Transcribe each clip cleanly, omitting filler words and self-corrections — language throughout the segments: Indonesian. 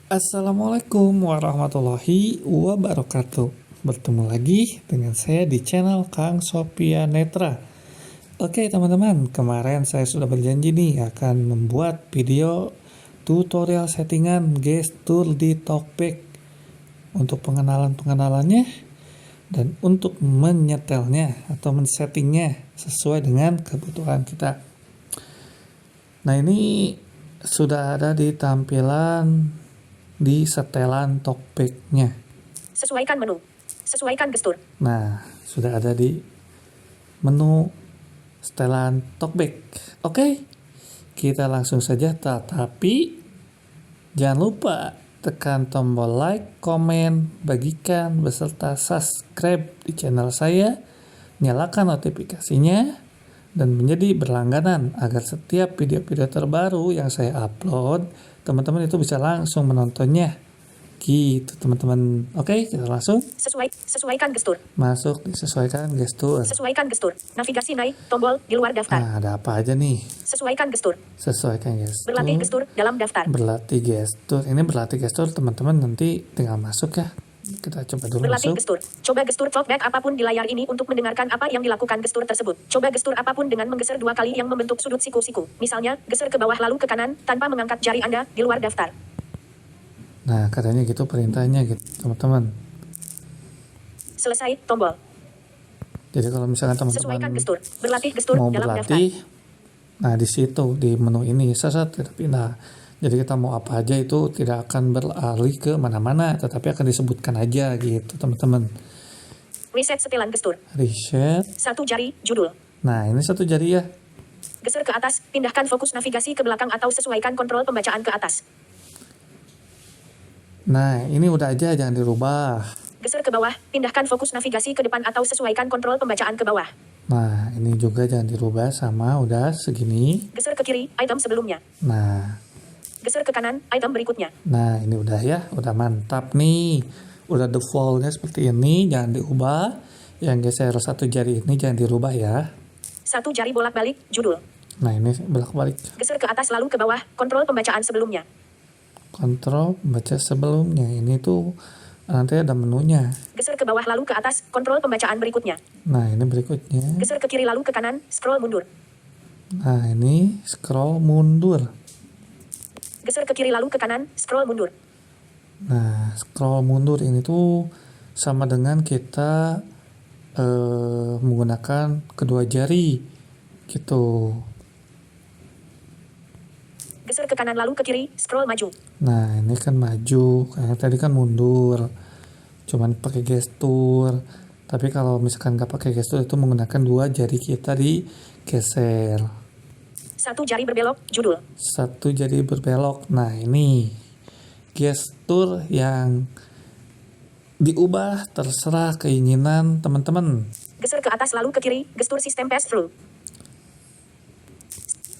Assalamualaikum warahmatullahi wabarakatuh. Bertemu lagi dengan saya di channel Kang Sophia Netra. Oke teman-teman, kemarin saya sudah berjanji nih akan membuat video tutorial settingan gestur di Talkback untuk pengenalannya dan untuk menyetelnya atau men-settingnya sesuai dengan kebutuhan kita. Nah, ini sudah ada di tampilan di setelan Talkback-nya. Sesuaikan menu. Sesuaikan gestur. Nah, sudah ada di menu setelan Talkback. Oke, kita langsung saja. Tapi jangan lupa tekan tombol like, komen, bagikan, beserta subscribe di channel saya. Nyalakan notifikasinya dan menjadi berlangganan agar setiap video-video terbaru yang saya upload, teman-teman itu bisa langsung menontonnya. Gitu teman-teman. Oke, kita langsung Sesuaikan gestur. masuk disesuaikan gestur. Sesuaikan gestur. Navigasi naik tombol di luar daftar. Nah, ada apa aja nih? Sesuaikan gestur. Sesuaikan gestur. Berlatih gestur dalam daftar. Berlatih gestur. Ini berlatih gestur teman-teman, nanti tinggal masuk ya. Kita coba dulu Berlatih masuk. gestur. Coba gestur Talkback apapun di layar ini untuk mendengarkan apa yang dilakukan gestur tersebut. Coba gestur apapun dengan menggeser 2 kali yang membentuk sudut siku-siku. Misalnya, geser ke bawah lalu ke kanan tanpa mengangkat jari Anda di luar daftar. Nah, katanya gitu perintahnya gitu teman-teman. Selesai tombol. Jadi kalau misalkan Sesuaikan teman-teman gestur. Berlatih gestur mau dalam daftar. berlatih, nah di situ di menu ini sesat kita pindah. Jadi kita mau apa aja itu tidak akan beralih ke mana-mana, tetapi akan disebutkan aja gitu teman-teman. Reset setelan gestur. Reset. 1 jari judul. Nah ini 1 jari ya. Geser ke atas, pindahkan fokus navigasi ke belakang atau sesuaikan kontrol pembacaan ke atas. Nah ini udah aja, jangan dirubah. Geser ke bawah, pindahkan fokus navigasi ke depan atau sesuaikan kontrol pembacaan ke bawah. Nah ini juga jangan dirubah, sama udah segini. Geser ke kiri, item sebelumnya. Nah Geser ke kanan, item berikutnya. Nah ini udah ya, udah mantap nih. Udah defaultnya seperti ini, jangan diubah. Yang geser 1 jari ini jangan dirubah ya. 1 jari bolak-balik, judul. Nah ini bolak-balik. Geser ke atas lalu ke bawah, kontrol pembacaan sebelumnya. Kontrol baca sebelumnya, ini tuh nanti ada menunya. Geser ke bawah lalu ke atas, kontrol pembacaan berikutnya. Nah ini berikutnya. Geser ke kiri lalu ke kanan, scroll mundur. Nah ini scroll mundur. Geser ke kiri lalu ke kanan, scroll mundur. Nah scroll mundur ini tuh sama dengan kita menggunakan kedua jari gitu. Geser ke kanan lalu ke kiri, scroll maju. Nah ini kan maju, kayak tadi kan mundur, cuman pakai gestur. Tapi kalau misalkan nggak pakai gestur itu menggunakan 2 jari kita digeser. 1 jari berbelok, judul. 1 jari berbelok. Nah ini gestur yang diubah terserah keinginan teman-teman. Geser ke atas lalu ke kiri, gestur sistem pass through.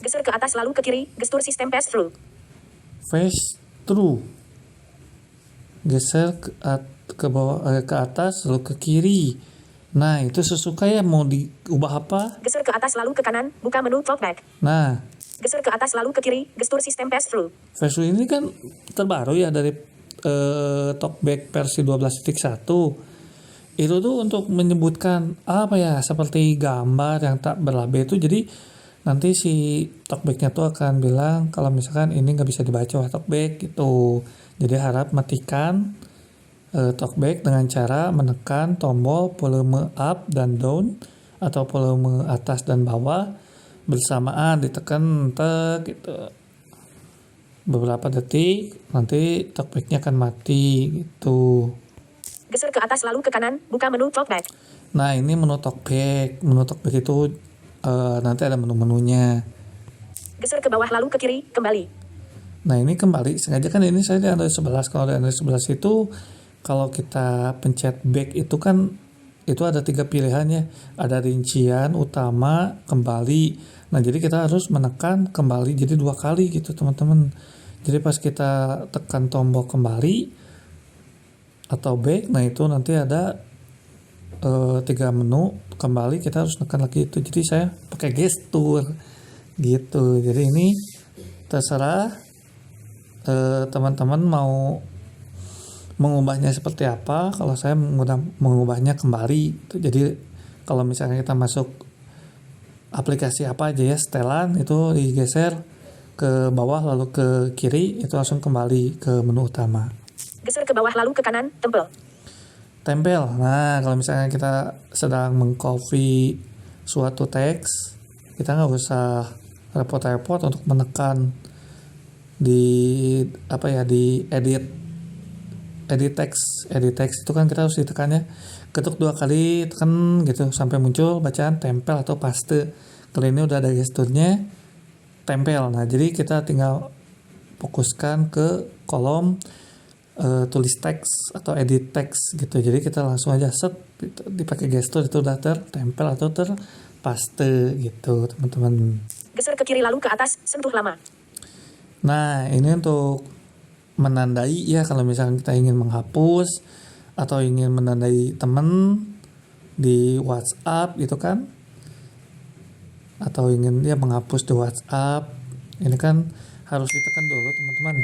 Geser ke atas lalu ke kiri, gestur sistem pass through. Face through. Geser ke bawah, ke atas lalu ke kiri. Nah itu sesuka ya, mau diubah apa. Geser ke atas lalu ke kanan, buka menu Talkback. Nah Geser ke atas lalu ke kiri, gestur sistem pass through. face through ini kan terbaru ya dari Talkback versi 12.1. Itu tuh untuk menyebutkan apa ya, seperti gambar yang tak berlabel itu. Jadi nanti si Talkback-nya tuh akan bilang kalau misalkan ini nggak bisa dibaca oleh Talkback gitu. Jadi harap matikan Talkback dengan cara menekan tombol volume up dan down atau volume atas dan bawah bersamaan, ditekan gitu. Beberapa detik nanti Talkback-nya akan mati gitu. Geser ke atas lalu ke kanan, buka menu Talkback. Nah ini menu Talkback. Menu Talkback itu nanti ada menu-menunya. Geser ke bawah lalu ke kiri, kembali. Nah ini kembali, sengaja kan ini saya di Android 11. Kalau di Android 11 itu kalau kita pencet back itu kan itu ada 3 pilihannya. Ada rincian, utama, kembali. Nah jadi kita harus menekan kembali jadi 2 kali gitu teman-teman. Jadi pas kita tekan tombol kembali atau back, nah itu nanti ada 3 menu. Kembali kita harus tekan lagi itu. Jadi saya pakai gestur gitu. Jadi ini terserah teman-teman mau mengubahnya seperti apa. Kalau saya mengubahnya kembali gitu. Jadi kalau misalnya kita masuk aplikasi apa aja ya, setelan itu digeser ke bawah lalu ke kiri, itu langsung kembali ke menu utama. Geser ke bawah lalu ke kanan, Tempel. Nah, kalau misalnya kita sedang mengcopy suatu teks, kita nggak usah repot-repot untuk menekan di edit teks itu kan kita harus ditekannya, ketuk 2 kali, tekan gitu sampai muncul bacaan tempel atau paste. Kali ini udah ada gesturnya tempel. Nah, jadi kita tinggal fokuskan ke kolom tulis teks atau edit teks gitu. Jadi kita langsung aja set gitu, dipakai gestur itu udah tertempel atau terpaste gitu, teman-teman. geser ke kiri lalu ke atas, sentuh lama. Nah, ini untuk menandai ya, kalau misalnya kita ingin menghapus atau ingin menandai teman di WhatsApp gitu kan, atau ingin dia menghapus di WhatsApp, ini kan harus ditekan dulu teman-teman.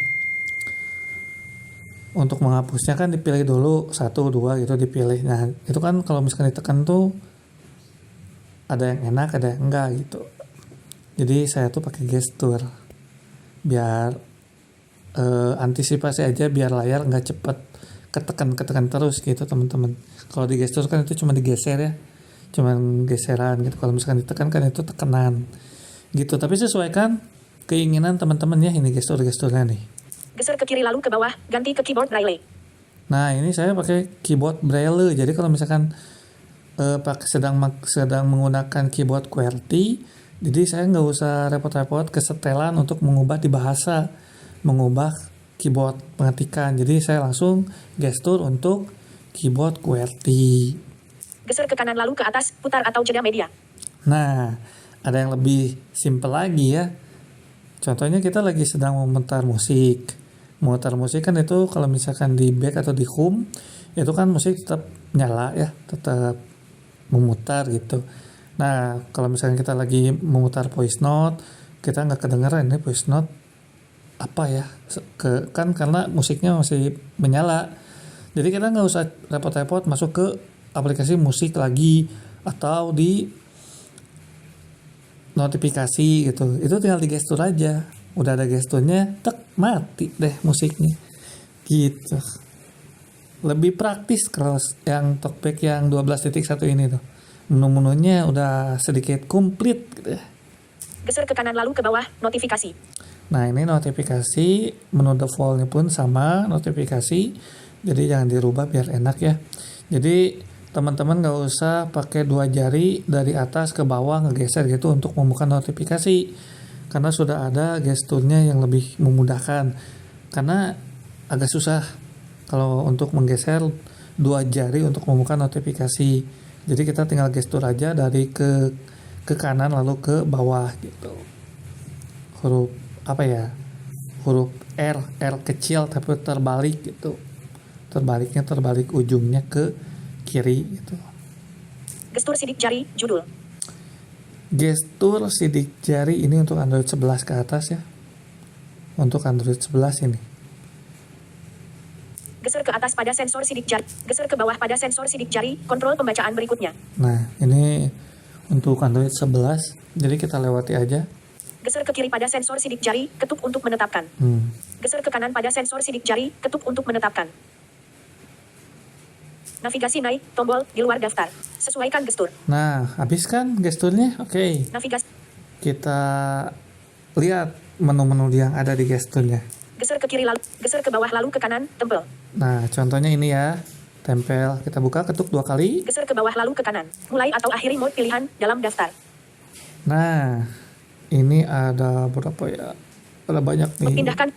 Untuk menghapusnya kan dipilih dulu 1, 2 gitu dipilih. Nah, itu kan kalau misalkan ditekan tuh ada yang enak, ada yang enggak gitu. Jadi saya tuh pakai gestur biar antisipasi aja, biar layar nggak cepet ketekan terus gitu teman-teman. Kalau di gestur kan itu cuma digeser ya, cuma geseran gitu. Kalau misalkan ditekan kan itu tekanan gitu. Tapi sesuaikan keinginan teman-teman ya, ini gesturnya nih. Geser ke kiri lalu ke bawah, ganti ke keyboard braille. Nah, ini saya pakai keyboard braille. Jadi kalau misalkan sedang menggunakan keyboard QWERTY, jadi saya nggak usah repot-repot kesetelan untuk mengubah di bahasa, mengubah keyboard pengetikan. Jadi saya langsung gestur untuk keyboard QWERTY. Geser ke kanan lalu ke atas, putar atau jeda media. Nah, ada yang lebih simple lagi ya. Contohnya kita lagi sedang memutar musik. Memutar musik kan itu kalau misalkan di back atau di home, itu kan musik tetap nyala ya, tetap memutar gitu. Nah, kalau misalkan kita lagi memutar voice note, kita nggak kedengeran ini voice note apa ya, kan karena musiknya masih menyala. Jadi kita nggak usah repot-repot masuk ke aplikasi musik lagi atau di notifikasi gitu. Itu tinggal digestur aja, udah ada gesturnya, tek, mati deh musiknya gitu. Lebih praktis kalau yang talkback yang 12.1 ini tuh, menu-menunya udah sedikit komplit gitu ya. Geser ke kanan lalu ke bawah, notifikasi. Nah, ini notifikasi, menu defaultnya pun sama notifikasi, jadi jangan dirubah biar enak ya. Jadi teman-teman gak usah pakai 2 jari dari atas ke bawah ngegeser gitu untuk membuka notifikasi, karena sudah ada gesturnya yang lebih memudahkan. Karena agak susah kalau untuk menggeser 2 jari untuk membuka notifikasi. Jadi kita tinggal gestur aja dari ke kanan lalu ke bawah gitu. Huruf R kecil tapi terbalik gitu. Terbalik ujungnya ke kiri gitu. Gestur sidik jari, judul. Gestur sidik jari ini untuk Android 11 ke atas ya. Untuk Android 11 ini. Geser ke atas pada sensor sidik jari. Geser ke bawah pada sensor sidik jari, kontrol pembacaan berikutnya. Nah, ini untuk Android 11. Jadi kita lewati aja. Geser ke kiri pada sensor sidik jari, ketuk untuk menetapkan. Geser ke kanan pada sensor sidik jari, ketuk untuk menetapkan. Navigasi naik, tombol, di luar daftar. Sesuaikan gestur. Nah, habis kan gesturnya? Oke. Navigasi. Kita lihat menu-menu yang ada di gesturnya. Geser ke kiri lalu, geser ke bawah lalu ke kanan, tempel. Nah, contohnya ini ya. Tempel, kita buka, ketuk 2 kali. Geser ke bawah lalu ke kanan. Mulai atau akhiri mode pilihan dalam daftar. Nah, ini ada berapa ya? Ada banyak nih. Pindahkan.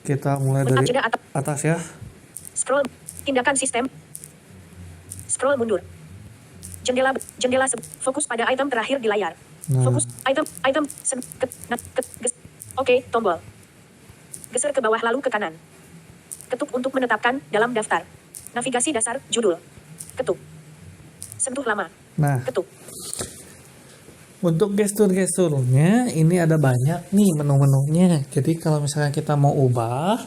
Kita mulai dari atas ya. Scroll. Tindakan sistem. Scroll mundur. Jendela fokus pada item terakhir di layar. Nah. Fokus item Oke, tombol. Geser ke bawah lalu ke kanan. Ketuk untuk menetapkan dalam daftar. Navigasi dasar, judul. Ketuk. Sentuh lama. Nah, Ketuk. Untuk gestur-gesturnya ini ada banyak nih menu-menunya. Jadi kalau misalkan kita mau ubah,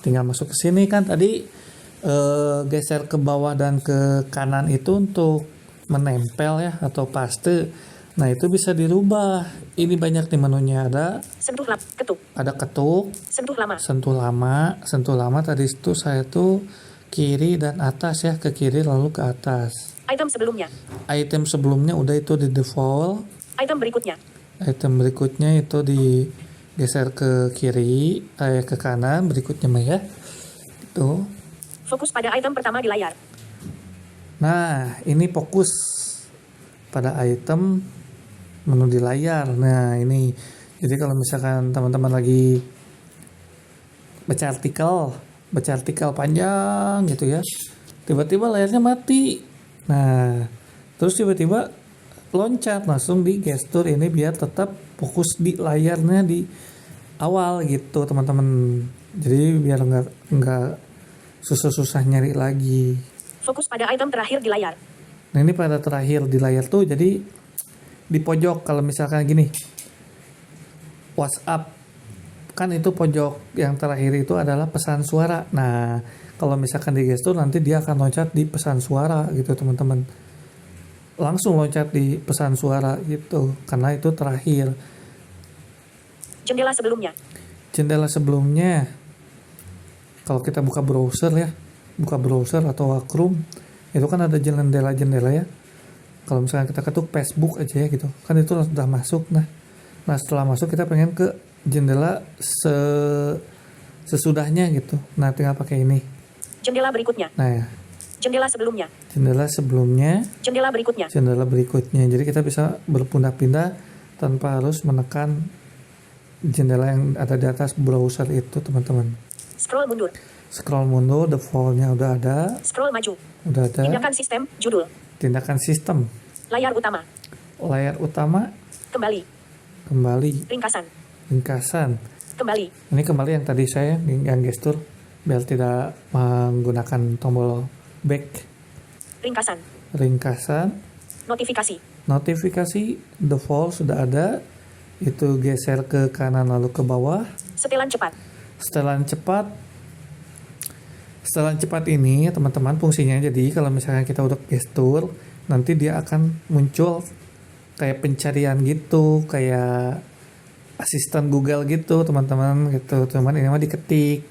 tinggal masuk ke sini kan tadi geser ke bawah dan ke kanan itu untuk menempel ya atau paste. Nah itu bisa dirubah. Ini banyak nih menunya Sentuh ketuk. ada ketuk, Sentuh lama. sentuh lama tadi itu saya tuh kiri dan atas ya, ke kiri lalu ke atas. Item sebelumnya. Item sebelumnya udah itu di default. Item berikutnya. Item berikutnya itu digeser ke kiri, ke kanan berikutnya mah ya. Itu. Fokus pada item pertama di layar. Nah, ini fokus pada item menu di layar. Nah, ini. Jadi kalau misalkan teman-teman lagi baca artikel panjang gitu ya. Tiba-tiba layarnya mati. Nah, terus tiba-tiba loncat langsung di gestur ini biar tetap fokus di layarnya di awal gitu teman-teman. Jadi biar nggak susah-susah nyari lagi. Fokus pada item terakhir di layar. Nah ini pada terakhir di layar tuh jadi di pojok kalau misalkan gini WhatsApp kan itu pojok yang terakhir itu adalah pesan suara. Nah kalau misalkan di gestur nanti dia akan loncat di pesan suara gitu teman-teman. Langsung loncat di pesan suara gitu karena itu terakhir. Jendela sebelumnya. Jendela sebelumnya kalau kita buka browser atau Chrome itu kan ada jendela-jendela ya. Kalau misalnya kita ketuk Facebook aja ya gitu kan itu sudah masuk. Nah setelah masuk kita pengen ke jendela sesudahnya gitu. Nah tinggal pakai ini. Jendela berikutnya. Nah ya. Jendela sebelumnya. Jendela sebelumnya. Jendela berikutnya. Jendela berikutnya. Jadi kita bisa berpindah-pindah tanpa harus menekan jendela yang ada di atas browser itu teman-teman. Scroll mundur. Scroll mundur, defaultnya udah ada. Scroll maju. Udah ada. Tindakan sistem, judul. Tindakan sistem. Layar utama. Layar utama. Kembali. Ringkasan. Kembali. Ini kembali yang tadi saya yang gestur biar tidak menggunakan tombol back. Ringkasan. Notifikasi default sudah ada. Itu geser ke kanan lalu ke bawah. Setelan cepat ini teman-teman fungsinya jadi kalau misalnya kita udah gestur nanti dia akan muncul kayak pencarian gitu, kayak asisten Google gitu teman-teman gitu. Cuman ini mah diketik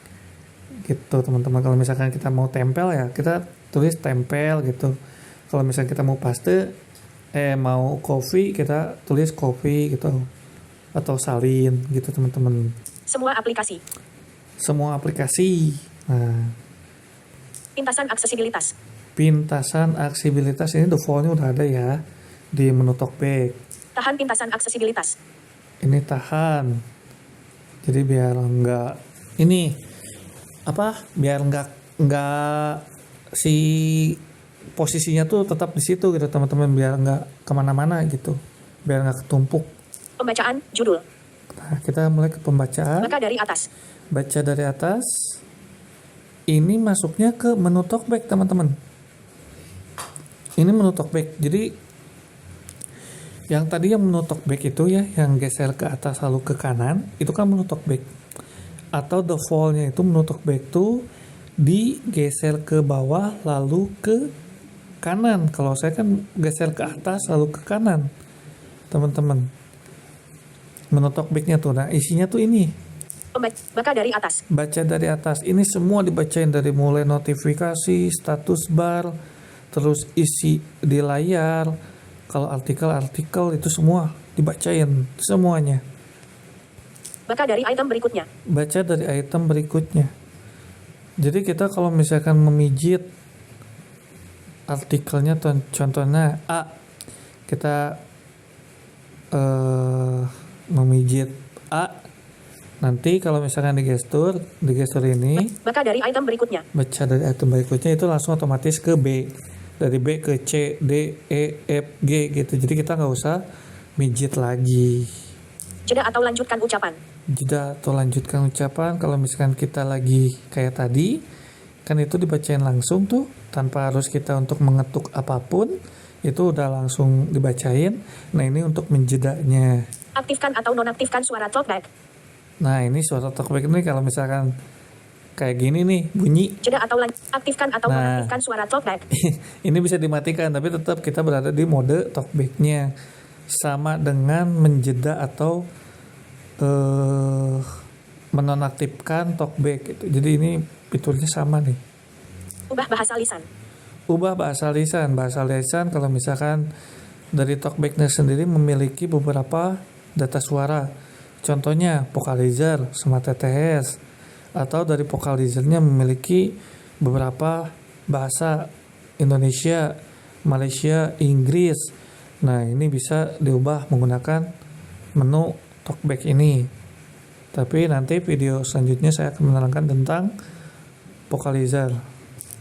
gitu teman-teman. Kalau misalkan kita mau tempel ya kita tulis tempel gitu. Kalau misalnya kita mau paste mau coffee kita tulis coffee gitu atau salin gitu teman-teman. Semua aplikasi. Nah, pintasan aksesibilitas ini defaultnya udah ada ya di menu talkback. Tahan pintasan aksesibilitas. Ini tahan. Jadi biar biar nggak si posisinya tuh tetap di situ gitu teman-teman, biar nggak kemana-mana gitu, biar nggak ketumpuk. Pembacaan judul. Nah, kita mulai ke pembacaan. Baca dari atas. Ini masuknya ke menu talkback teman-teman. Ini menu talkback. Jadi yang tadi yang menu talkback itu ya, yang geser ke atas lalu ke kanan, itu kan menu talkback. Atau defaultnya itu menu talkback tuh digeser ke bawah lalu ke kanan. Kalau saya kan geser ke atas lalu ke kanan teman-teman. Menu talkbacknya tuh, nah isinya tuh ini. Baca dari atas. Ini semua dibacain dari mulai notifikasi, status bar, terus isi di layar. Kalau artikel itu semua dibacain semuanya. Baca dari item berikutnya. Jadi kita kalau misalkan memijit artikelnya, contohnya A, kita memijit A. Nanti kalau misalkan di gestur ini baca dari item berikutnya itu langsung otomatis ke B, dari B ke C, D, E, F, G gitu. Jadi kita nggak usah mijit lagi. Jeda atau lanjutkan ucapan. Kalau misalkan kita lagi kayak tadi kan itu dibacain langsung tuh tanpa harus kita untuk mengetuk apapun. itu udah langsung dibacain. Nah ini untuk menjedanya. Aktifkan atau nonaktifkan suara talkback. Nah ini suara talkback ini kalau misalkan kayak gini nih bunyi, Jeda atau aktifkan atau Nah. nonaktifkan suara talkback. ini bisa dimatikan, tapi tetap kita berada di mode talkbacknya, sama dengan menjeda atau menonaktifkan talkback gitu. Jadi ini fiturnya sama nih. Ubah bahasa lisan. Ubah bahasa lisan. Bahasa lisan kalau misalkan dari talkbacknya sendiri memiliki beberapa data suara. Contohnya vocalizer sama TTS, atau dari vocalizernya memiliki beberapa bahasa Indonesia, Malaysia, Inggris. Nah ini bisa diubah menggunakan menu talkback ini. Tapi nanti video selanjutnya saya akan menerangkan tentang vocalizer.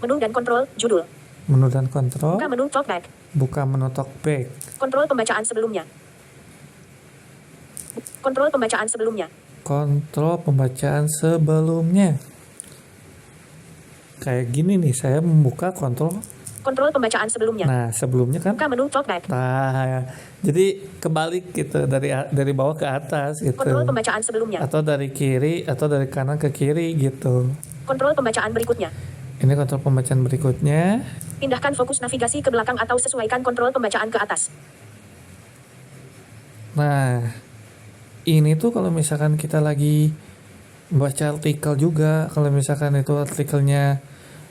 Menu dan kontrol, judul. Menu dan kontrol, Buka menu talkback. buka menu talkback. Kontrol pembacaan sebelumnya. Kontrol pembacaan sebelumnya. Kontrol pembacaan sebelumnya. Kayak gini nih, saya membuka kontrol. Kontrol pembacaan sebelumnya. Nah sebelumnya kan, Buka menu talkback. nah jadi kebalik gitu, dari bawah ke atas gitu, Kontrol pembacaan sebelumnya. atau dari kiri atau dari kanan ke kiri gitu. Kontrol pembacaan berikutnya. Ini kontrol pembacaan berikutnya. Pindahkan fokus navigasi ke belakang atau sesuaikan kontrol pembacaan ke atas. Nah ini tuh kalau misalkan kita lagi baca artikel juga, kalau misalkan itu artikelnya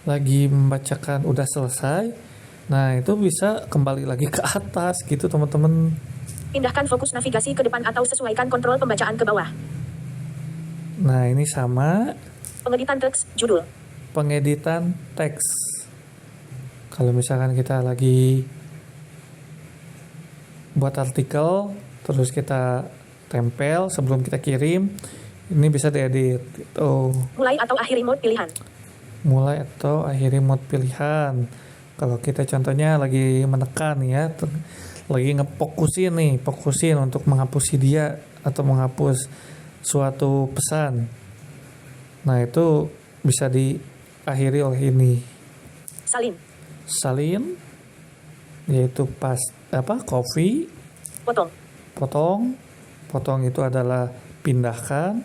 lagi membacakan udah selesai, nah itu bisa kembali lagi ke atas gitu teman-teman. Pindahkan fokus navigasi ke depan atau sesuaikan kontrol pembacaan ke bawah. Nah ini sama Pengeditan teks, judul. pengeditan teks. Kalau misalkan kita lagi buat artikel terus kita tempel sebelum kita kirim, ini bisa diedit gitu. Mulai atau akhiri mode pilihan. Mulai atau akhiri mode pilihan. Kalau kita contohnya lagi menekan ya, lagi fokusin untuk menghapus dia atau menghapus suatu pesan. Nah itu bisa diakhiri oleh ini. Salin. Salin, yaitu copy, Potong. potong itu adalah pindahkan,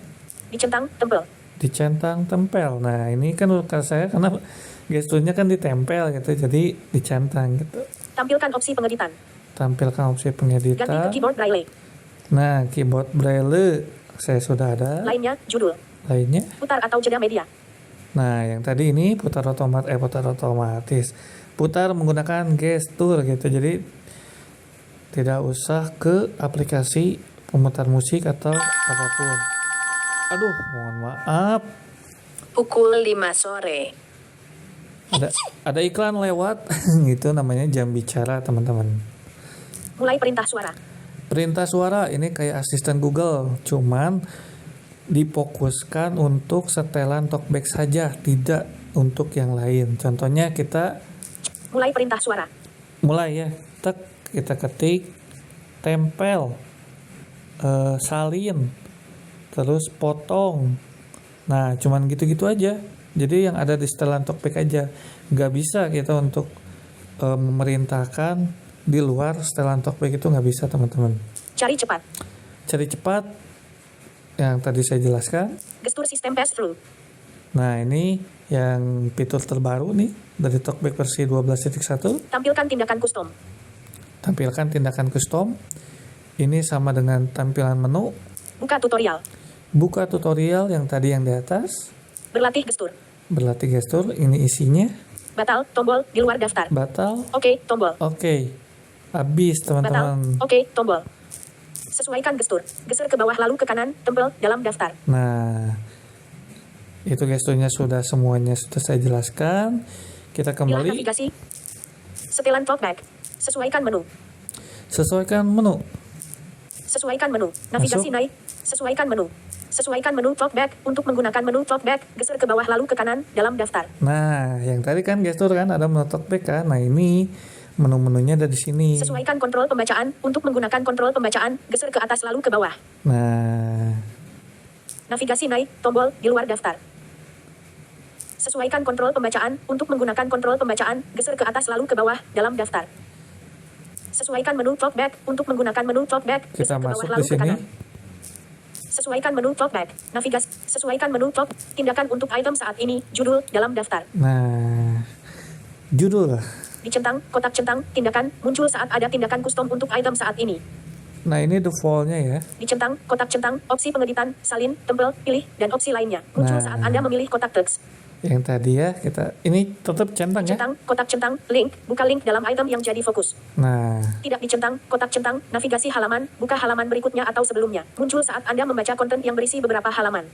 Dicentang, tempel. dicentang, tempel. Nah ini kan kalau saya karena gesturnya kan ditempel gitu, jadi dicentang gitu. Tampilkan opsi pengeditan. Tampilkan opsi Ganti ke pengeditan. keyboard braille. Nah keyboard braille saya sudah ada. Lainnya, judul. Lainnya. Putar atau jeda media. Nah yang tadi ini putar otomatis. Putar menggunakan gestur gitu, jadi tidak usah ke aplikasi pemutar musik atau apapun. Aduh, mohon maaf. Pukul 5 sore. Ada iklan lewat. Itu namanya jam bicara, teman-teman. Mulai perintah suara. Perintah suara ini kayak asisten Google, cuman difokuskan untuk setelan talkback saja, tidak untuk yang lain. Contohnya kita Mulai perintah suara. mulai ya, kita ketik, tempel, salin, terus potong. Nah cuman gitu-gitu aja, jadi yang ada di setelan talkback aja, nggak bisa kita untuk memerintahkan di luar setelan talkback, itu nggak bisa teman-teman. Cari cepat. Cari cepat yang tadi saya jelaskan. Gestur sistem pass-through. Nah ini yang fitur terbaru nih dari talkback versi 12.1. Tampilkan tindakan custom. Tampilkan tindakan custom. Ini sama dengan tampilan menu. Buka tutorial. Buka tutorial yang tadi yang di atas. Berlatih gestur. Berlatih gestur. Ini isinya. Batal, tombol, di luar daftar. Batal. Oke, tombol. Oke. Habis Batal, teman-teman. oke, tombol. Sesuaikan gestur. Geser ke bawah lalu ke kanan, tempel, dalam daftar. Nah, itu gesturnya semuanya sudah saya jelaskan. Kita Pilah kembali. navigasi. Setelan talkback. Sesuaikan menu. Sesuaikan menu. Sesuaikan menu. Navigasi Masuk. naik. Sesuaikan menu. Sesuaikan menu talkback. Untuk menggunakan menu talkback, geser ke bawah lalu ke kanan, dalam daftar. Nah, yang tadi kan gestur kan ada menu talkback kan. Nah, ini menu-menunya ada di sini. Sesuaikan kontrol pembacaan. Untuk menggunakan kontrol pembacaan, geser ke atas lalu ke bawah. Nah, Navigasi naik, tombol, di luar daftar. Sesuaikan kontrol pembacaan. Untuk menggunakan kontrol pembacaan, geser ke atas lalu ke bawah, dalam daftar. Sesuaikan menu talkback untuk menggunakan menu talkback. Kita Geser ke bawah masuk lalu di ke sini. kanan. Sesuaikan menu talkback. Navigasi. Sesuaikan menu talk. Tindakan untuk item saat ini. Judul dalam daftar. Nah, judul. Dicentang, kotak centang, tindakan, muncul saat ada tindakan custom untuk item saat ini. Nah, ini defaultnya ya. Dicentang, kotak centang, opsi pengeditan, salin, tempel, pilih, dan opsi lainnya. Muncul Nah. saat Anda memilih kotak teks. Yang tadi ya, ini tetap centang ya. Centang, kotak centang, link, buka link dalam item yang jadi fokus. Nah, Tidak dicentang, kotak centang, navigasi halaman, buka halaman berikutnya atau sebelumnya. Muncul saat Anda membaca konten yang berisi beberapa halaman.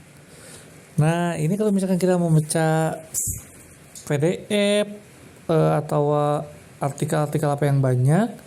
nah ini kalau misalkan kita mau baca PDF atau artikel-artikel apa yang banyak,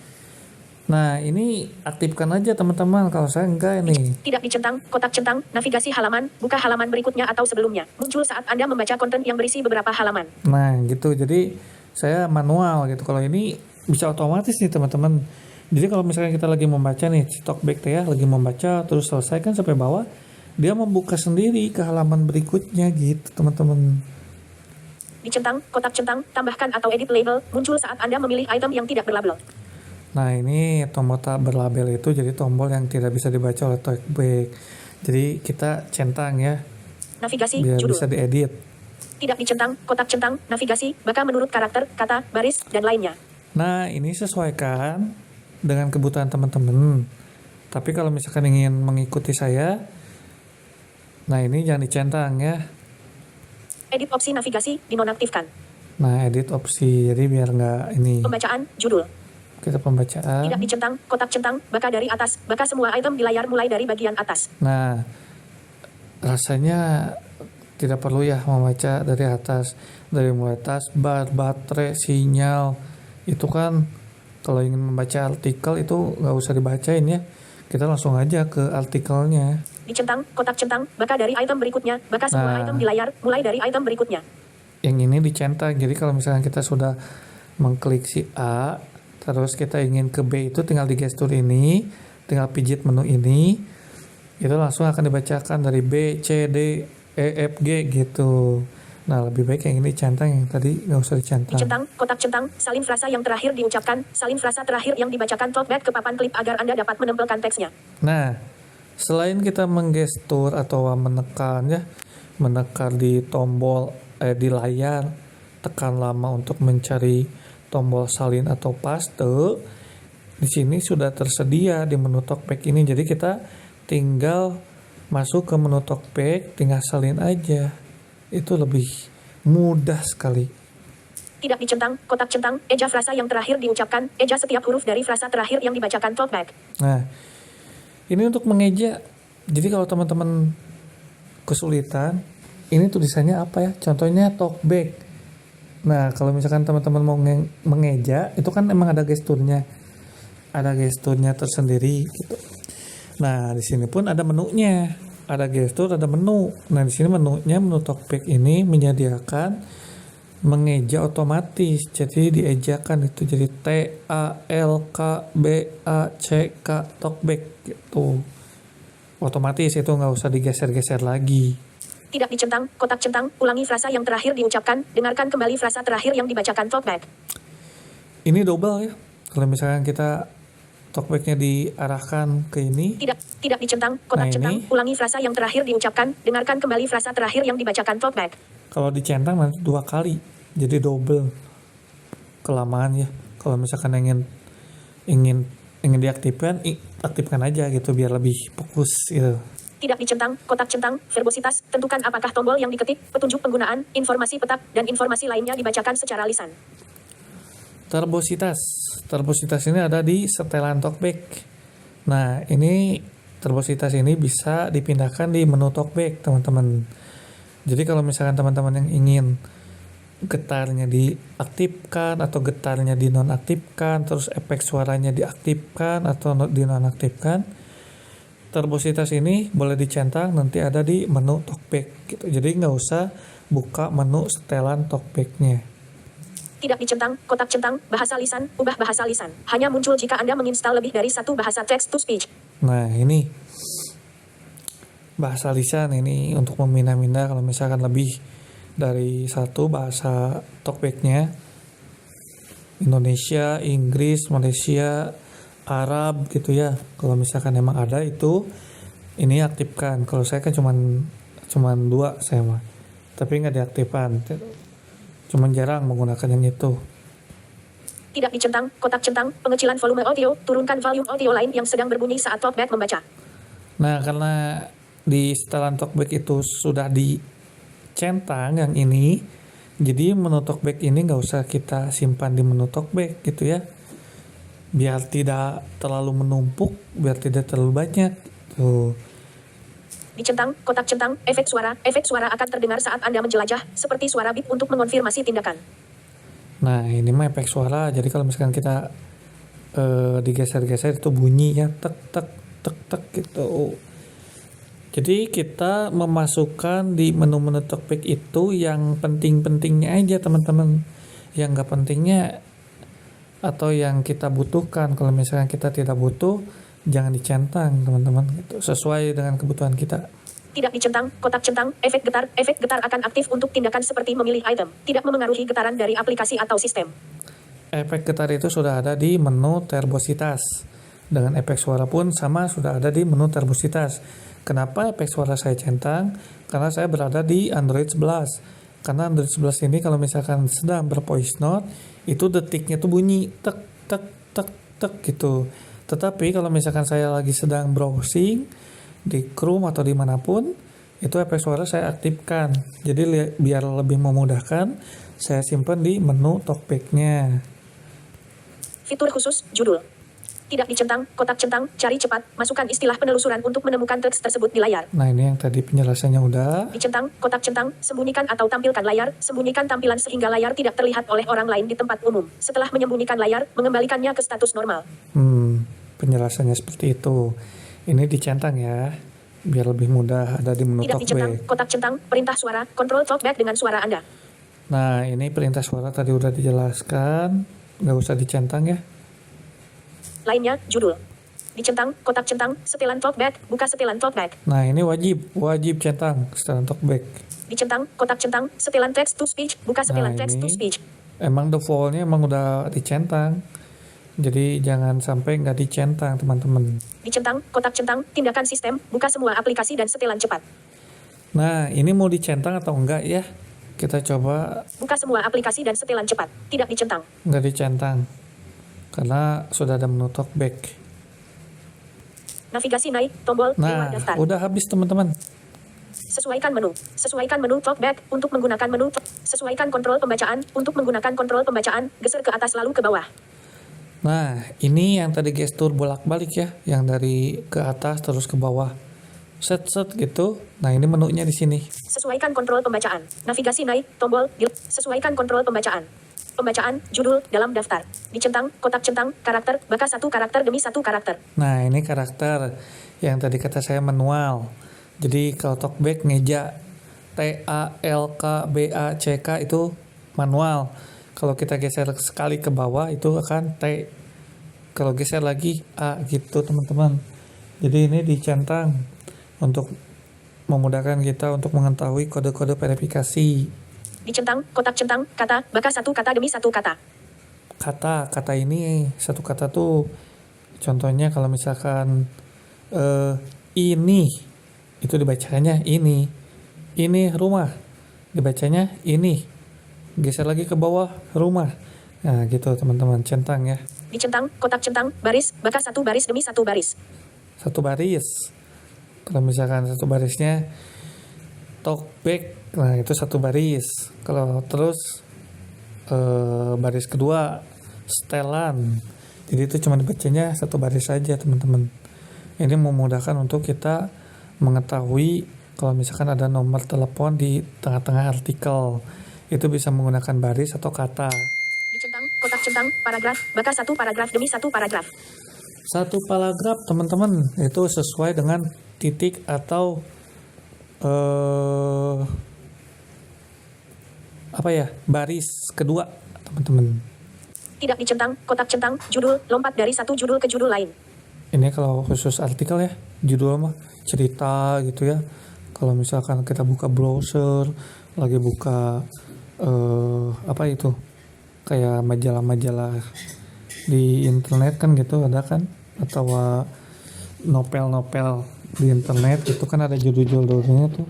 nah ini aktifkan aja teman-teman. Kalau saya enggak ini. Tidak dicentang, kotak centang, navigasi halaman, buka halaman berikutnya atau sebelumnya. Muncul saat Anda membaca konten yang berisi beberapa halaman. Nah gitu, jadi saya manual gitu. Kalau ini bisa otomatis nih teman-teman. Jadi kalau misalkan kita lagi membaca nih, si talkback ya, lagi membaca terus selesaikan sampai bawah, dia membuka sendiri ke halaman berikutnya gitu teman-teman. Dicentang, kotak centang, tambahkan atau edit label, muncul saat Anda memilih item yang tidak berlabel. Nah ini tombol tak berlabel itu jadi tombol yang tidak bisa dibaca oleh talkback. Jadi kita centang ya, Navigasi, biar judul. bisa diedit. Tidak dicentang, kotak centang, navigasi, maka menurut karakter, kata, baris, dan lainnya. Nah ini sesuaikan dengan kebutuhan teman-teman. Tapi kalau misalkan ingin mengikuti saya, nah ini jangan dicentang ya. Edit opsi navigasi, dinonaktifkan. Nah edit opsi, jadi biar nggak ini. Pembacaan, judul. Kita pembacaan. Tidak dicentang, kotak centang, baka dari atas, baka semua item di layar mulai dari bagian atas. Nah, rasanya tidak perlu ya membaca dari atas, dari mulai taskbar, baterai, sinyal. Itu kan kalau ingin membaca artikel itu nggak usah dibacain ya. Kita langsung aja ke artikelnya. Dicentang, kotak centang, baka dari item berikutnya, baka semua Nah. item di layar mulai dari item berikutnya. Yang ini dicentang. Jadi kalau misalnya kita sudah mengklik si A, terus kita ingin ke B, itu tinggal digestur ini, tinggal pijit menu ini, itu langsung akan dibacakan dari B, C, D, E, F, G gitu. Nah lebih baik yang ini centang, yang tadi nggak usah dicentang. Dicentang, kotak centang, salin frasa yang terakhir diucapkan, salin frasa terakhir yang dibacakan talkback ke papan klip agar Anda dapat menempelkan teksnya. Nah selain kita menggestur atau menekan ya, menekan di tombol di layar, tekan lama untuk mencari tombol salin atau paste, di sini sudah tersedia di menu talkback ini. Jadi kita tinggal masuk ke menu talkback, tinggal salin aja. Itu lebih mudah sekali. Tidak dicentang, kotak centang, eja frasa yang terakhir diucapkan, eja setiap huruf dari frasa terakhir yang dibacakan talkback. Nah, ini untuk mengeja. Jadi kalau teman-teman kesulitan, ini tulisannya apa ya? Contohnya talkback. Nah, kalau misalkan teman-teman mau mengeja, itu kan emang ada gesturnya. Ada gesturnya tersendiri gitu. Nah, di sini pun ada menunya. Ada gestur, ada menu. Nah, di sini menunya, menu talkback ini menyediakan mengeja otomatis. Jadi diejakan itu jadi T A L K B A C K talkback gitu. Otomatis itu nggak usah digeser-geser lagi. Tidak dicentang, kotak centang, ulangi frasa yang terakhir diucapkan, dengarkan kembali frasa terakhir yang dibacakan talkback. Ini double ya. Kalau misalkan kita talkbacknya diarahkan ke ini, Tidak dicentang, kotak Nah, centang, ini. ulangi frasa yang terakhir diucapkan, dengarkan kembali frasa terakhir yang dibacakan talkback. kalau dicentang nanti 2 kali, jadi double. Kelamaan ya. Kalau misalkan ingin diaktifkan, aktifkan aja gitu biar lebih fokus gitu. Tidak dicentang, kotak centang, verbositas, tentukan apakah tombol yang diketik, petunjuk penggunaan, informasi petak, dan informasi lainnya dibacakan secara lisan. Verbositas ini ada di setelan talkback. Nah, ini verbositas ini bisa dipindahkan di menu talkback, teman-teman. Jadi kalau misalkan teman-teman yang ingin getarnya diaktifkan atau getarnya dinonaktifkan, terus efek suaranya diaktifkan atau dinonaktifkan, verbositas ini boleh dicentang, nanti ada di menu talkback gitu. Jadi nggak usah buka menu setelan talkbacknya. Tidak dicentang, kotak centang, bahasa lisan, ubah bahasa lisan. Hanya muncul jika Anda menginstal lebih dari satu bahasa text to speech. Nah ini bahasa lisan ini untuk memindah-mindah kalau misalkan lebih dari satu bahasa talkbacknya, Indonesia, Inggris, Malaysia, Arab gitu ya. Kalau misalkan emang ada itu ini aktifkan. Kalau saya kan cuman 2 saya mah. Tapi nggak diaktifkan. Cuman jarang menggunakan yang itu. Tidak dicentang, kotak centang, pengecilan volume audio, turunkan volume audio lain yang sedang berbunyi saat talkback membaca. Nah, karena di setelan talkback itu sudah dicentang yang ini, jadi menu talkback ini nggak usah kita simpan di menu talkback gitu ya. Biar tidak terlalu menumpuk, biar tidak terlalu banyak. Tuh. Dicentang, kotak centang, efek suara akan terdengar saat Anda menjelajah, seperti suara bip untuk mengonfirmasi tindakan. Nah, ini mah efek suara. Jadi kalau misalkan kita digeser-geser itu bunyi ya, tek tek tek tek gitu. Jadi kita memasukkan di menu-menu talkback itu yang penting-pentingnya aja teman-teman. Yang nggak pentingnya atau yang kita butuhkan. Kalau misalkan kita tidak butuh, jangan dicentang teman-teman. Gitu. Sesuai dengan kebutuhan kita. Tidak dicentang, kotak centang, efek getar akan aktif untuk tindakan seperti memilih item, tidak memengaruhi getaran dari aplikasi atau sistem. Efek getar itu sudah ada di menu terbositas. Dengan efek suara pun sama sudah ada di menu terbositas. Kenapa efek suara saya centang? Karena saya berada di Android 11. Karena Android 11 ini kalau misalkan sedang bervoice note, itu detiknya tuh bunyi tek tek tek tek gitu. Tetapi kalau misalkan saya lagi sedang browsing di Chrome atau dimanapun, itu efek suara saya aktifkan. Jadi biar lebih memudahkan, saya simpan di menu talkback-nya. Fitur khusus, judul. Tidak dicentang, kotak centang, cari cepat, masukkan istilah penelusuran untuk menemukan teks tersebut di layar. Nah, ini yang tadi penjelasannya udah. Dicentang, kotak centang, sembunyikan atau tampilkan layar, sembunyikan tampilan sehingga layar tidak terlihat oleh orang lain di tempat umum. Setelah menyembunyikan layar, mengembalikannya ke status normal. Penjelasannya seperti itu. Ini dicentang ya, biar lebih mudah ada di menu Tidak dicentang, talkback. kotak centang, perintah suara, kontrol talkback dengan suara Anda. Nah, ini perintah suara tadi udah dijelaskan, nggak usah dicentang ya. Lainnya, judul. Dicentang, kotak centang, setelan talkback, buka setelan talkback. Nah, ini wajib centang setelan talkback. Dicentang, kotak centang, setelan text to speech, buka setelan Nah, text to ini speech. emang defaultnya emang udah dicentang. Jadi jangan sampai nggak dicentang teman-teman. Dicentang, kotak centang, tindakan sistem, buka semua aplikasi dan setelan cepat. Nah, ini mau dicentang atau enggak ya? Kita coba. Buka semua aplikasi dan setelan cepat. Tidak dicentang. Nggak dicentang. Karena sudah ada menu talkback. Navigasi naik, tombol, Nah, lewat daftar. udah habis teman-teman. Sesuaikan menu. Sesuaikan menu talkback untuk menggunakan menu. Sesuaikan kontrol pembacaan untuk menggunakan kontrol pembacaan. Geser ke atas lalu ke bawah. Nah, ini yang tadi gestur bolak-balik ya, yang dari ke atas terus ke bawah. Set gitu. Nah, ini menunya di sini. Sesuaikan kontrol pembacaan. Navigasi naik, tombol, sesuaikan kontrol pembacaan. Pembacaan, judul, dalam daftar. Dicentang, kotak centang, karakter, baka satu karakter demi satu karakter. Nah, ini karakter yang tadi kata saya manual. Jadi kalau talkback ngeja TALKBACK itu manual. Kalau kita geser sekali ke bawah itu akan T. Kalau geser lagi A gitu teman-teman. Jadi ini dicentang untuk memudahkan kita untuk mengetahui kode-kode verifikasi. Dicentang, kotak centang, kata, baka satu kata demi satu kata. Kata ini satu kata tuh contohnya kalau misalkan ini itu dibacanya ini rumah dibacanya ini, geser lagi ke bawah rumah. Nah gitu teman-teman, centang ya. Dicentang, kotak centang, baris, baka satu baris demi satu baris. Satu baris. Kalau misalkan satu barisnya talkback, nah itu satu baris. Kalau terus baris kedua setelan, jadi itu cuma dibacanya satu baris saja teman-teman. Ini memudahkan untuk kita mengetahui kalau misalkan ada nomor telepon di tengah-tengah artikel, itu bisa menggunakan baris atau kata. Dicentang, kotak centang, paragraf, baka satu paragraf demi satu paragraf. Satu paragraf teman-teman itu sesuai dengan titik atau baris kedua teman-teman. Tidak dicentang, kotak centang, judul, lompat dari satu judul ke judul lain. Ini kalau khusus artikel ya, judul mah cerita gitu ya. Kalau misalkan kita buka browser, lagi buka kayak majalah-majalah di internet kan gitu ada kan, atau novel-novel di internet itu kan ada judul-judulnya tuh.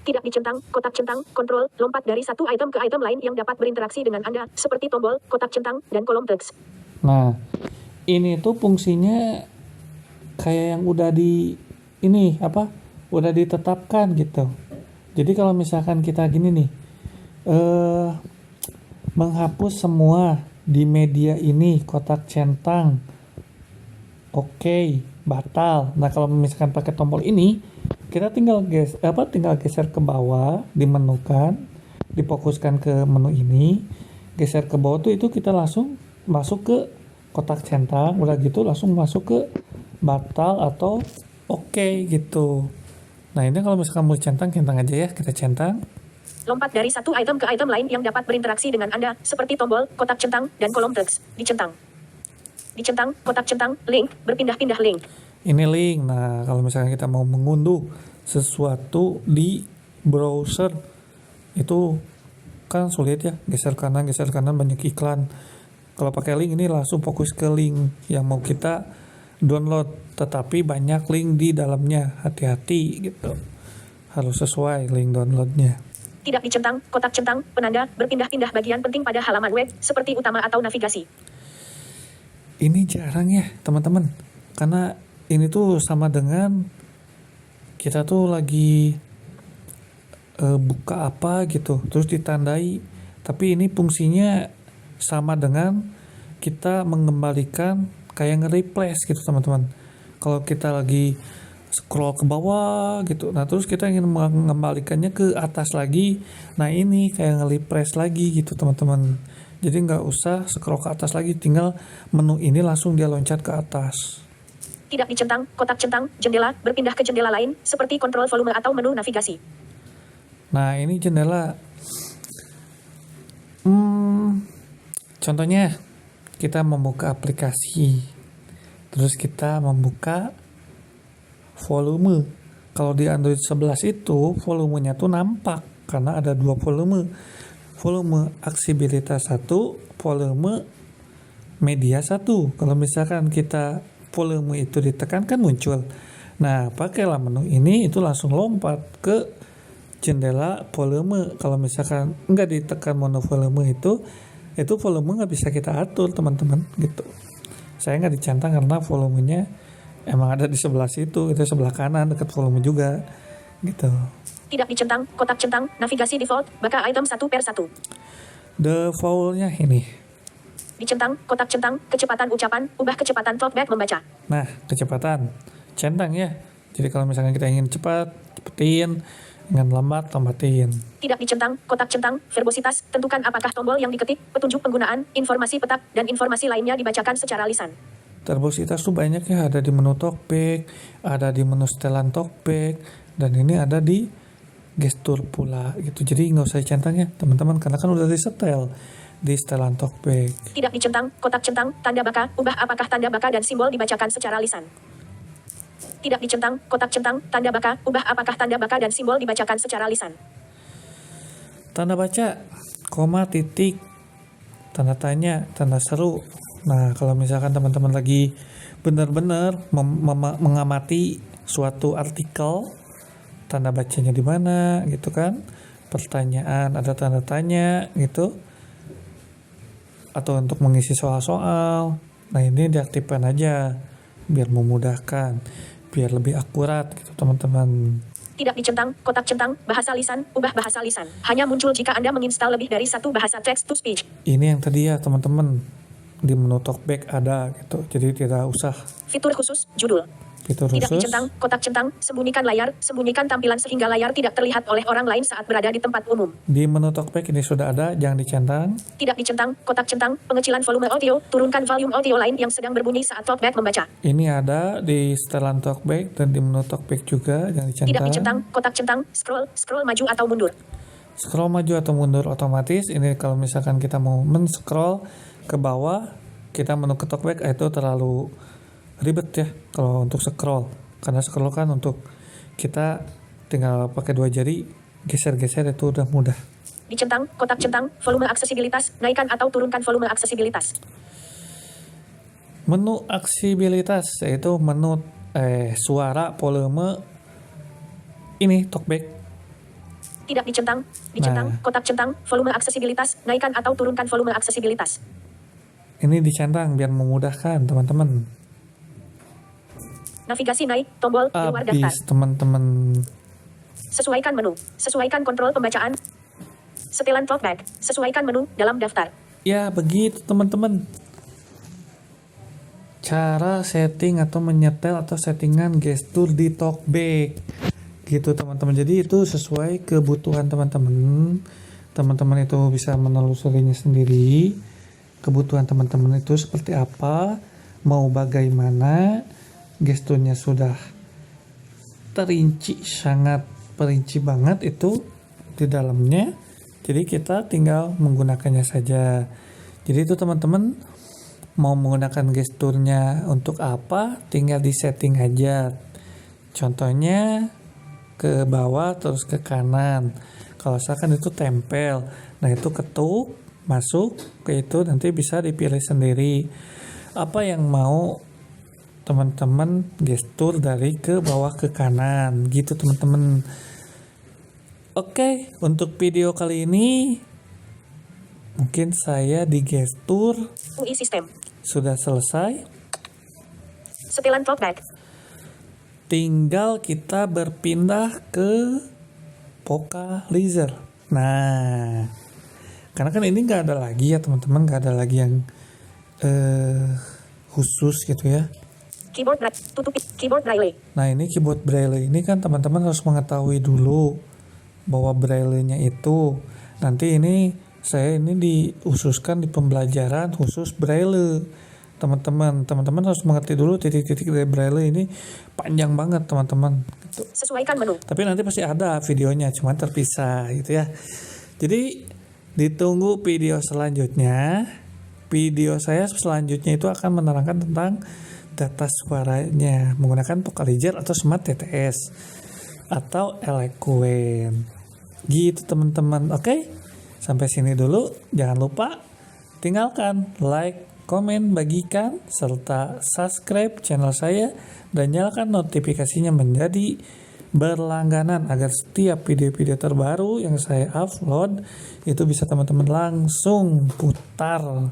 Tidak dicentang, kotak centang, kontrol, lompat dari satu item ke item lain yang dapat berinteraksi dengan Anda, seperti tombol, kotak centang, dan kolom teks. Nah, ini tuh fungsinya kayak yang udah udah ditetapkan gitu. Jadi kalau misalkan kita gini nih, menghapus semua di media ini kotak centang, oke, batal. Nah kalau misalkan pakai tombol ini, kita tinggal geser ke bawah, dimenukan, difokuskan ke menu ini, geser ke bawah tuh itu kita langsung masuk ke kotak centang, udah gitu langsung masuk ke batal atau oke gitu. Nah ini kalau misalkan mau centang aja ya, kita centang. Lompat dari satu item ke item lain yang dapat berinteraksi dengan Anda, seperti tombol, kotak centang, dan kolom teks. Dicentang. Dicentang, kotak centang, link, berpindah-pindah link. Ini link. Nah kalau misalkan kita mau mengunduh sesuatu di browser, itu kan sulit ya, geser kanan banyak iklan. Kalau pakai link ini langsung fokus ke link yang mau kita download, tetapi banyak link di dalamnya, hati-hati gitu, harus sesuai link downloadnya. Tidak dicentang, kotak centang, penanda, berpindah-pindah bagian penting pada halaman web, seperti utama atau navigasi. Ini jarang ya teman-teman, karena ini tuh sama dengan kita tuh lagi buka apa gitu, terus ditandai, tapi ini fungsinya sama dengan kita mengembalikan kayak nge-replace gitu teman-teman. Kalau kita lagi scroll ke bawah gitu, nah terus kita ingin mengembalikannya ke atas lagi, nah ini kayak nge-replace lagi gitu teman-teman. Jadi nggak usah scroll ke atas lagi, tinggal menu ini langsung dia loncat ke atas. Tidak dicentang, kotak centang, jendela, berpindah ke jendela lain, seperti kontrol volume atau menu navigasi. Nah ini jendela. Contohnya kita membuka aplikasi, terus kita membuka volume. Kalau di Android 11 itu volumenya tuh nampak karena ada 2 volume. Volume aksibilitas 1, volume media 1. Kalau misalkan kita volume itu ditekan kan muncul. Nah, pakailah menu ini itu langsung lompat ke jendela volume. Kalau misalkan nggak ditekan menu volume itu volume nggak bisa kita atur teman-teman gitu. Saya nggak dicentang karena volumenya emang ada di sebelah situ, itu sebelah kanan dekat volume juga gitu. Tidak dicentang, kotak centang, navigasi default, baka item 1/1. Defaultnya ini. Dicentang, kotak centang, kecepatan ucapan, ubah kecepatan talkback membaca. Nah, kecepatan centang ya. Jadi kalau misalnya kita ingin cepat, cepetin, ingin lambat, lambatin. Tidak dicentang, kotak centang, verbositas, tentukan apakah tombol yang diketik, petunjuk penggunaan, informasi petak, dan informasi lainnya dibacakan secara lisan. Verbositas tuh banyak ya, ada di menu talkback, ada di menu setelan talkback, dan ini ada di gestur pula gitu. Jadi nggak usah centang ya teman-teman, karena kan udah disetel di setelan talkback. Tidak dicentang, kotak centang, tanda baka, ubah apakah tanda baka dan simbol dibacakan secara lisan. Tidak dicentang, kotak centang, tanda baka, ubah apakah tanda baka dan simbol dibacakan secara lisan. Tanda baca, koma, titik, tanda tanya, tanda seru. Nah, kalau misalkan teman-teman lagi benar-benar mengamati suatu artikel, tanda bacanya di mana gitu kan? Pertanyaan, ada tanda tanya gitu. Atau untuk mengisi soal-soal. Nah, ini diaktifkan aja biar memudahkan, biar lebih akurat gitu teman-teman. Tidak dicentang, kotak centang, bahasa lisan, ubah bahasa lisan. Hanya muncul jika Anda menginstal lebih dari satu bahasa text to speech. Ini yang tadi ya teman-teman, di menu talkback ada gitu, jadi tidak usah Fitur khusus, judul. fitur Tidak khusus. dicentang, kotak centang, sembunyikan layar, sembunyikan tampilan sehingga layar tidak terlihat oleh orang lain saat berada di tempat umum. Di menu talkback ini sudah ada, jangan dicentang. Tidak dicentang, kotak centang, pengecilan volume audio, turunkan volume audio lain yang sedang berbunyi saat talkback membaca. Ini ada di setelan talkback dan di menu talkback juga, jangan dicentang. Tidak dicentang, kotak centang, scroll maju atau mundur. Scroll maju atau mundur otomatis. Ini kalau misalkan kita mau men-scroll ke bawah, kita menu ke talkback itu terlalu ribet ya kalau untuk scroll. Karena scroll kan untuk kita tinggal pakai 2 jari, geser-geser itu udah mudah. Dicentang, kotak centang, volume aksesibilitas, naikkan atau turunkan volume aksesibilitas. menu aksibilitas, yaitu menu suara volume ini talkback. Tidak dicentang. Dicentang. Nah. Kotak centang. Volume aksesibilitas. Naikkan atau turunkan volume aksesibilitas. Ini dicentang biar memudahkan teman-teman. Navigasi naik. Tombol di luar daftar. Habis teman-teman. Sesuaikan menu. Sesuaikan kontrol pembacaan. Setelan talkback. Sesuaikan menu dalam daftar. Ya begitu teman-teman. Cara setting atau menyetel atau settingan gestur di talkback. Gitu teman-teman. Jadi itu sesuai kebutuhan teman-teman. Teman-teman itu bisa menelusurinya sendiri. Kebutuhan teman-teman itu seperti apa, mau bagaimana. Gesturnya sudah terinci, sangat perinci banget itu di dalamnya. Jadi kita tinggal menggunakannya saja. Jadi itu teman-teman mau menggunakan gesturnya untuk apa, tinggal di setting aja. Contohnya ke bawah terus ke kanan. Kalau misalkan itu tempel, nah itu ketuk masuk ke itu, nanti bisa dipilih sendiri apa yang mau teman-teman gestur dari ke bawah ke kanan gitu teman-teman. Oke, untuk video kali ini mungkin saya di gestur UI sistem. sudah selesai. Setelan talkback. Tinggal kita berpindah ke Vocalizer. Nah, karena kan ini nggak ada lagi ya teman-teman, nggak ada lagi yang khusus gitu ya. Keyboard tutup keyboard braille. Nah ini keyboard braille ini kan teman-teman harus mengetahui dulu bahwa braille-nya itu nanti ini saya ini diususkan di pembelajaran khusus braille teman-teman harus mengerti dulu titik-titik dari braille ini panjang banget teman-teman gitu. Sesuaikan menu. Tapi nanti pasti ada videonya cuman terpisah gitu ya. Jadi ditunggu video selanjutnya. Video saya selanjutnya itu akan menerangkan tentang data suaranya menggunakan Vocalizer atau Smart TTS atau Eloquent gitu teman-teman. Oke, sampai sini dulu. Jangan lupa tinggalkan like, komen, bagikan serta subscribe channel saya dan nyalakan notifikasinya menjadi berlangganan agar setiap video-video terbaru yang saya upload itu bisa teman-teman langsung putar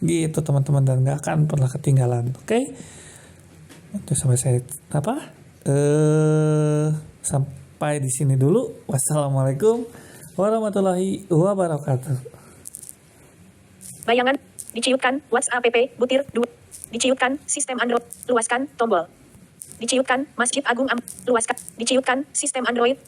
gitu teman-teman dan gak akan pernah ketinggalan. Oke. Terus sampai saya sampai di sini dulu. Wassalamualaikum warahmatullahi wabarakatuh. Bayangan. Diciutkan. WhatsApp butir 2. Diciutkan. Sistem Android. Luaskan. Tombol. Diciutkan. Masjid Agung Luaskan. Diciutkan. Sistem Android.